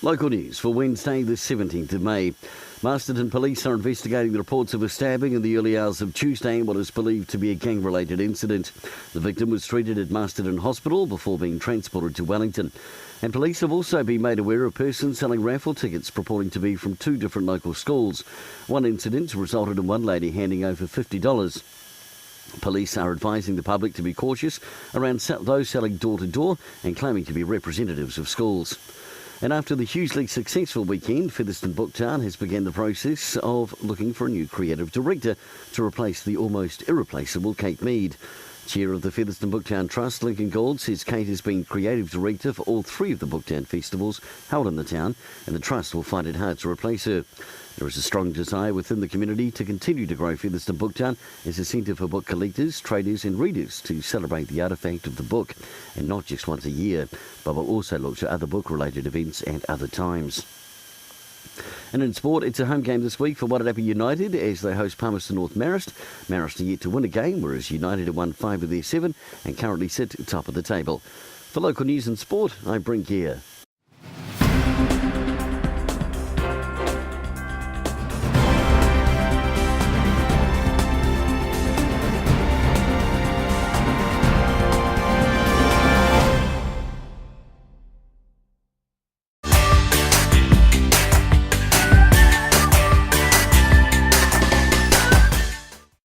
Local news for Wednesday the 17th of May. Masterton Police are investigating the reports of a stabbing in the early hours of Tuesday in what is believed to be a gang-related incident. The victim was treated at Masterton Hospital before being transported to Wellington. And police have also been made aware of persons selling raffle tickets purporting to be from two different local schools. One incident resulted in one lady handing over $50. Police are advising the public to be cautious around those selling door-to-door and claiming to be representatives of schools. And after the hugely successful weekend, Featherston Booktown has begun the process of looking for a new creative director to replace the almost irreplaceable Kate Mead. Chair of the Featherston Booktown Trust, Lincoln Gould, says Kate has been creative director for all three of the Booktown festivals held in the town, and the Trust will find it hard to replace her. There is a strong desire within the community to continue to grow Featherston Booktown as a centre for book collectors, traders and readers to celebrate the artefact of the book, and not just once a year, but will also look to other book-related events at other times. And in sport, it's a home game this week for Wairarapa United as they host Palmerston North Marist. Marist are yet to win a game, whereas United have won 5 of their 7 and currently sit top of the table. For local news and sport, I'm Brent Gare.